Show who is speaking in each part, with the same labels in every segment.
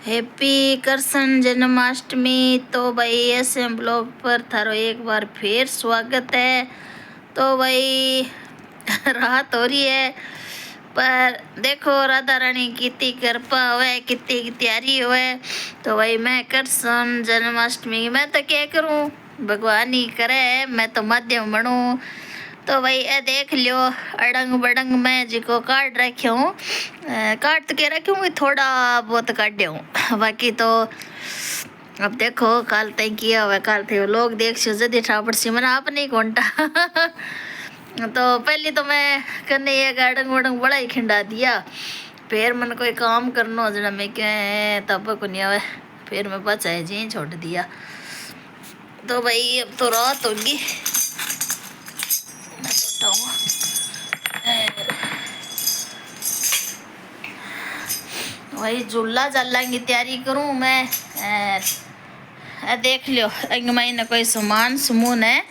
Speaker 1: Happy Krishna Janmashtami. तो भाई ऐसे ब्लॉग पर थारो एक बार फिर स्वागत है। तो भाई रात हो रही है पर देखो राधा रानी कितनी कृपा हुए कितनी की तैयारी हुए। तो भाई मैं कृष्ण जन्माष्टमी मैं तो क्या करूं, भगवान ही करे, मैं तो माध्यम बनूं। तो भाई ये देख लियो अड़ंग बड़ंग मैं जिको काट रखी हूँ, काट के रखी हूँ, थोड़ा बहुत काटे हूँ बाकी तो अब देखो काल तय किया हुआ, काल थे लोग देख सो जदी ठापड़ सी मैंने आप नहीं घंटा तो पहले तो मैं करने ये अड़ंग बड़ंग बड़ा ही खिंडा दिया, फिर मन कोई काम करना हो जना मैं क्या तब को नहीं आवे, फिर मैं बचा जी छोड़ दिया। तो भाई अब तो रात होगी, वही झूला झाला की तैयारी करूं मैं। देख लियो अंग महीने कोई सामान समून है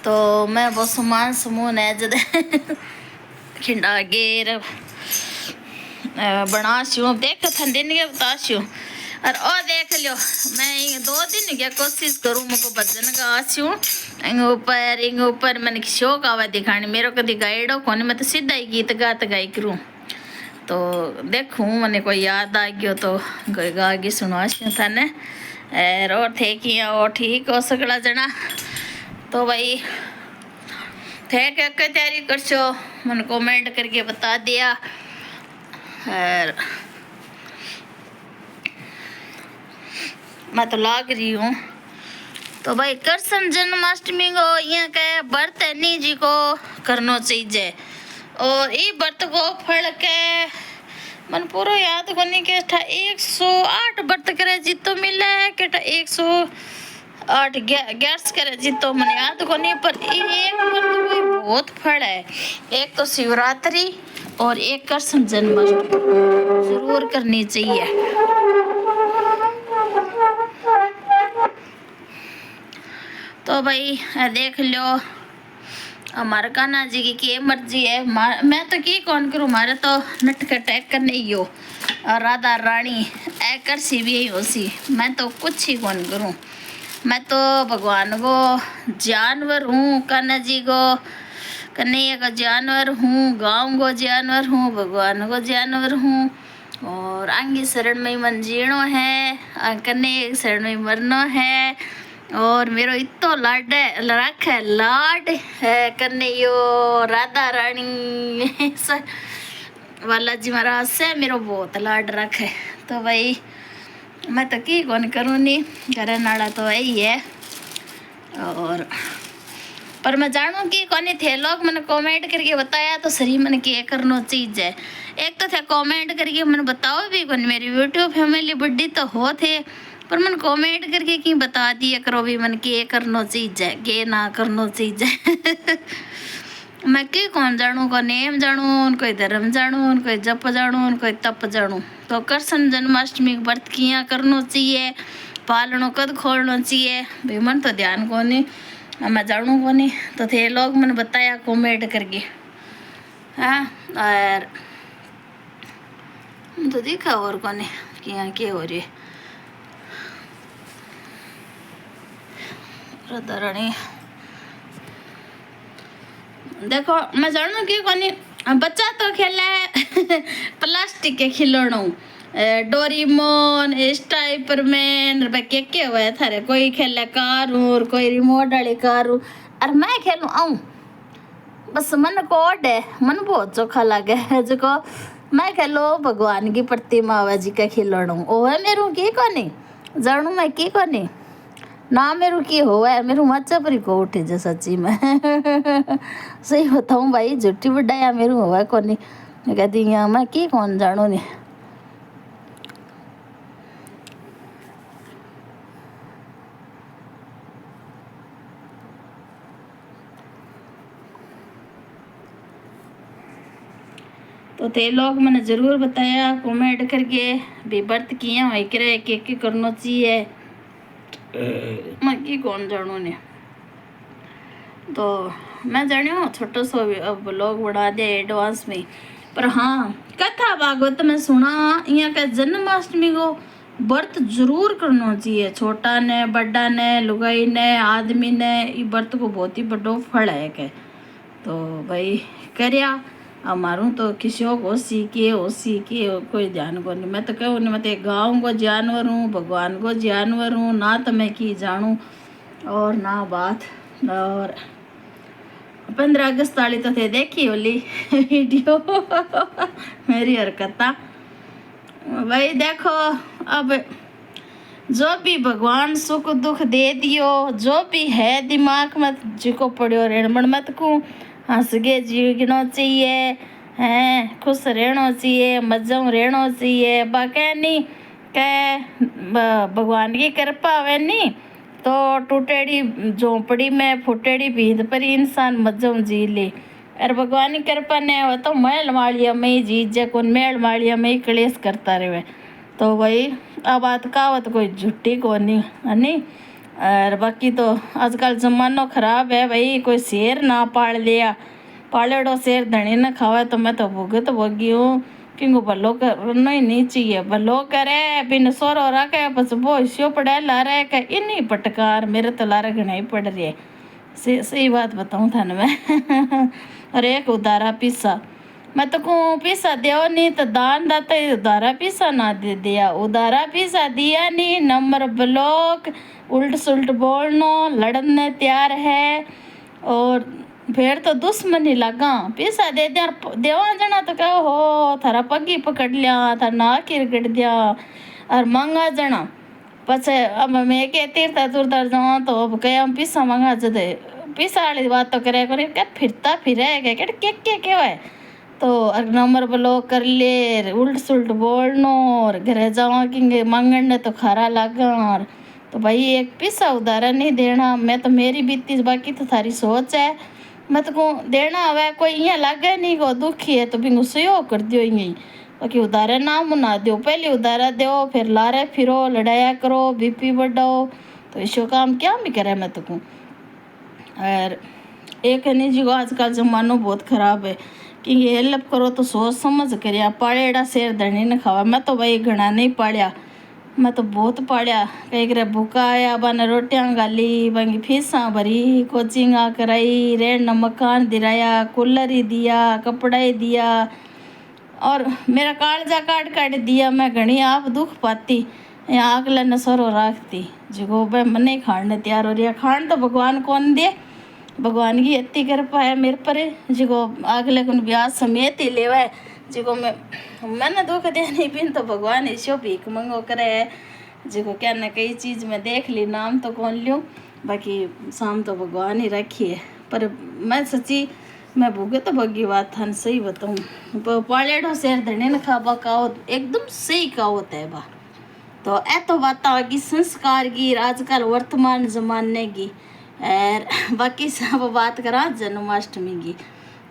Speaker 1: तो मैं वो सामान समून है जद खिंडा गेर बना छूँ देख दिन के बता छूँ। और ओ देख लियो मैं 2 दिन क्या कोशिश करूँ मुझको भजन का आछूँ इंग ऊपर मैंने शौक आवा दिखाने, मेरे कभी गाइडो कौन, मैं तो सीधा ही गीत गात गाई करूँ। तो देखूँ मैंने कोई याद आ गयो तो कोई गा के सुना थाने और थे कि और ठीक हो सकला जना। तो भाई थे क्या तैयारी कर सो मैंने कमेंट करके बता दिया। और मैं तो लाग रही हूँ। तो भाई कृष्ण जन्माष्टमी को यहाँ के व्रत नहीं जी को करना चाहिए और ये व्रत को फल के मन पूरा याद करने के 108 व्रत करे जितो मिले है के 108 गैस करे जितो मन याद करने पर एक व्रत कोई बहुत फल है। एक तो शिवरात्रि और एक कृष्ण जन्माष्टमी जरूर करनी चाहिए। तो भाई देख लो हमारे कान्हा जी की मर्जी है, मैं तो की कौन करूँ, हमारे तो नटखट कर नहीं हो और राधा रानी कर सी भी हो सी, मैं तो कुछ ही कौन करूँ। मैं तो भगवान को जानवर हूँ, कान्हा जी को कन्हैया का जानवर हूँ, गाँव को जानवर हूँ, भगवान को जानवर हूँ और आंगी शरण में मन जीणो है, कन्हैया की शरण में मरना है। और मेरो इतो लाड रख है लाड है कन्हैया राधा रानी वाला जी महाराज से मेरो बहुत लाड रख है। तो भाई मैं तो की कौन करूँ नहीं, घर नाला तो यही है। और पर मैं जानू कि कौन थे लोग मैंने कमेंट करके बताया तो सही मन की करनो चीज है। एक तो थे कमेंट करके मैंने बताओ भी कौन मेरी यूट्यूब फैमिली बड़ी तो हो थे, पर मन कमेंट करके की बता दिया करो भी मन के करनो चीज है के ना करनो चीज है मैं की कौन जानू, को नेम जानू, उनको धर्म जानू, उनको जप जानू, उनको तप जानू। तो कृष्ण जन्माष्टमी व्रत किया करनो चाहिए, पालनो कद खोलना चाहिए भाई मन तो ध्यान को नहीं, मैं जानू को नहीं। तो थे लोग मैंने बताया कमेंट करके। हाँ और तो देखा और को नहीं कि यहाँ क्या हो रही है। राधा रानी देखो मैं जानू कि कोनी बच्चा तो खेले प्लास्टिक के खिलौनों, डोरीमोन, स्टाइपरमैन के हुए थारे, कोई खेले कार और कोई रिमोट वाली कार और मैं खेलूं आऊं बस मन को है, मन बहुत चोखा लगे है जो मैं खेलो भगवान की प्रतिमा बाबा जी का खिलौनों ओ है मेरू की कोनी जानू मैं की कोनी ना मेरू की हो है मेरू मच्चा पर को उठे जो सच्ची में सही बताऊं भाई झूठी बुढ़ाया मेरू हो है कोनी कहती यहाँ मैं की कौन जानू नहीं। तो ते लोग मैंने जरूर बताया कमेंट करके भी व्रत किया हो करे के करना चाहिए, मैं की कौन जानू ने। तो मैं जानियो छोटो सो अब लोग बढ़ा दे एडवांस में, पर हाँ कथा भागवत में सुना यहाँ का जन्माष्टमी को व्रत जरूर करना चाहिए, छोटा ने बड़ा ने लुगाई ने आदमी ने, ये व्रत को बहुत ही बड़ो फल है के। तो भाई करया हमारू तो किसी को सी के कोई ध्यान को नहीं। मैं तो कहूँ नहीं, मैं तो गाँव को जानवर हूँ, भगवान को जानवर हूँ ना, तो मैं की जानूँ और ना बात। और 15 अगस्त वाली तो थे देखी होली वीडियो मेरी हरकत भाई देखो। अब जो भी भगवान सुख दुख दे दियो, जो भी है दिमाग में जिको पड़ो रेणमण मत को हंस के जीना चाहिए, हैं खुश रहना चाहिए, मजा रहना चाहिए। बाकी नहीं कह भगवान की कृपा है नहीं तो टूटेड़ी झोंपड़ी में फुटेड़ी भींद पर इंसान मजा जी ले। और भगवान की कृपा ने हो तो मेल मालिया में ही जीत जे कौन मेल मालिया में ही क्लेश करता रहे। तो भाई अब बात कहावत कोई झूठी को नहीं है नहीं। और बाकी तो आजकल जमानो खराब है भाई, कोई शेर ना पाल लिया, पालेड़ो शेर धनी न खावे। तो मैं तो भुगत भोगी हूँ क्योंकि भलो करना ही नहीं चाहिए। भलो करे बिन सोरो रखे बस वो हिस्सों पड़े ला रहे के इन्हीं पटकार मेरे तो लारे घना ही पड़ रही है। सही बात बताऊँ था ना मैं और एक उधारा पीसा मैं तो कहूँ पीसा दो नहीं तो दान दाता उधारा पीसा ना दे दिया, उधारा पीसा दिया नहीं, नंबर ब्लॉक, उल्ट सुल्ट बोलना, लड़ने तैयार है और फिर तो दुश्मनी लगा। पीसा दे दिया देवा जना तो कहो हो थारा पगी पकड़ लिया, थारा नाक रगड़ दिया और मांगा जना पचे। अब मैं के तीर्था तुरता जाऊँ तो अब कह हम पीसा मांगा जदे पीसा वाली बात तो करे क्या फिरता फिरे क्या है। तो नंबर ब्लॉक कर ले, उल्ट सुल्ट बोलनो और घर जावा कि मांगने तो खारा लगा। और तो भाई एक पीसा उधारा नहीं देना। मैं तो मेरी बीती बाकी तो थारी सोच है, मैं तो कहूँ देना हवे कोई यहाँ लागे नहीं को दुखी है तो भी सहयोग कर दियो यहीं, बाकी उधारा ना मुना दो। पहले उधारा दो फिर लारे फिरो लड़ाया करो बीपी बढ़ाओ, तो इसो काम क्या भी करे। मैं तो कहूँ और एक नहीं जी आजकल जमानो बहुत ख़राब है कि ये हेल्प करो तो सोच समझ कर पाड़ेड़ा शेर धनी न खावा। मैं तो भाई घना नहीं पाड़िया, मैं तो बहुत पाड़िया। कई करे भूखा आया बने रोटियाँ गाली बंगी फीसा भरी, कोचिंग कराई, रहना मकान दिलाया, कूलर ही दिया, कपड़ा ही दिया और मेरा कालजा काट दिया। मैं घनी आप दुख पाती यहाँ अगले न सरो राखती जो भाई मन ही खाने तैयार हो रही है। खान तो भगवान कौन दे, भगवान की इतनी कृपा है मेरे पर जिको अगले को ब्याह समेत ही लेवा है। जिको मैंने दुख दे नहीं पिन तो भगवान इसो भीख मंगो करे है। जिको क्या न कई चीज़ में देख ली नाम तो कौन लियो, बाकी शाम तो भगवान ही रखी है। पर मैं सच्ची मैं भूगे तो भगी बात था सही बताऊँ पालेड़ो शेर धने न खाबा कहावत एकदम सही कहावत है बा। तो ए तो बात आगी संस्कार की आजकल वर्तमान जमाने की। और बाकी सब बात करा जन्माष्टमी की।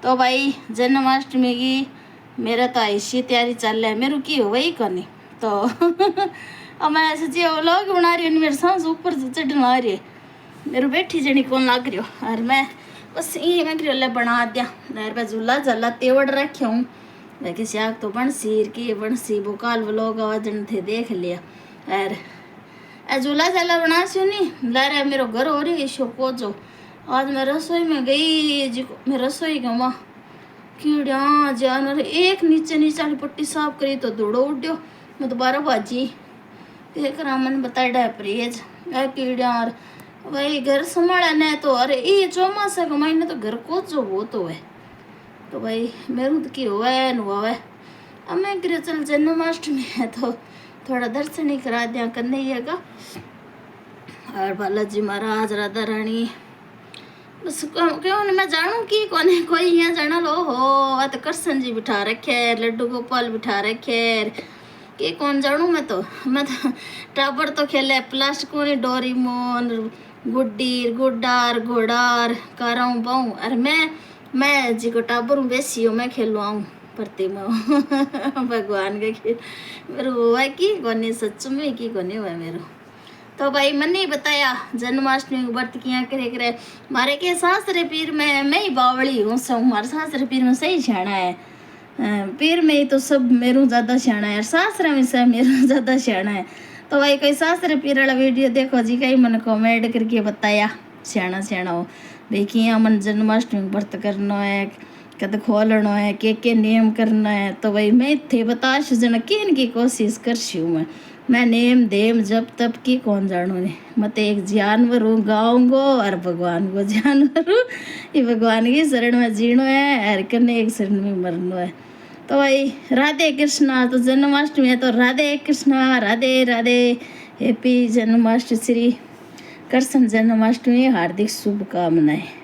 Speaker 1: तो भाई जन्माष्टमी की मेरा तो ऐसी तैयारी चल रही है, मेरू की हो वही करनी तो अब मैं सच्ची व्लॉग बना रही हूँ, मेरे सांस ऊपर से चढ़ना आ रही है, मेरे बैठी जनी कौन लग रही हो। और मैं बस यही मैं करियो बना दिया और मैं झूला झला तेवड़ रखे हूँ। लेकिन शाग तो बणसी बुकाल व्लॉग आवाजन थे देख लिया। और झूला झाला बना सो नहीं ला रहा मेरा घर हो रही शो को जो आज मैं रसोई में गई जी मैं रसोई गई वहाँ कीड़ा जानवर एक नीचे वाली पट्टी साफ करी तो दौड़ो उड्यो। मैं दोबारा भाजी एक रामन बताया परहेज कीड़ा और भाई घर संभाला न तो अरे ये चौमासा का महीने तो घर को जो वो तो है। तो भाई मेरू तो की हुआ है हुआ है। अब मैं कह चल जन्माष्टमी है तो थोड़ा दर्शन ही करा दिया कन्हैया का और बालाजी महाराज राधा रानी बस क्यों नहीं मैं जानू कि कोई यहाँ जाना लो हो तो कृष्ण जी बिठा रखे लड्डू गोपाल बिठा रखे कि कौन जानू। मैं तो टाबर तो खेले प्लास्टिक नहीं डोरीमोन गुड्डी गुड्डार घोड़ार काराऊ बाऊ और मैं जी को टाबर हूँ बेसी हूँ मैं खेलवाऊँ प्रतिमा भगवान के खेल मेरे हुआ कि कोने सच में कि कोने हुआ मेरे। तो भाई मन नहीं बताया जन्माष्टमी को व्रत किया करे मारे के सासरे पीर में मैं ही बावली हूँ सब हमारे सासरे पीर में सही सियाणा है। पीर में ही तो सब मेरू ज़्यादा सियाणा है और सासरे में सब मेरू ज़्यादा सियाणा है। तो भाई कोई सासरे पीर वाला वीडियो देखो जी, कहीं मन कमेंट करके बताया सियाना सियाना हो भाई किया मन जन्माष्टमी व्रत करना है, कद खोलना है, के नियम करना है। तो भाई मैं थे बता जन की कोशिश कर मैं नेम देम जब तब की कौन जानू ने मत एक जानवर हूँ गाऊंगो और भगवान को जानवर हूँ, ये भगवान की शरण में जीनो है हर कने एक शरण में मरनो है। तो भाई राधे कृष्णा, तो जन्माष्टमी है तो राधे कृष्णा, राधे राधे, हैप्पी जन्माष्टमी, श्री कृष्ण जन्माष्टमी, हार्दिक शुभकामनाएं।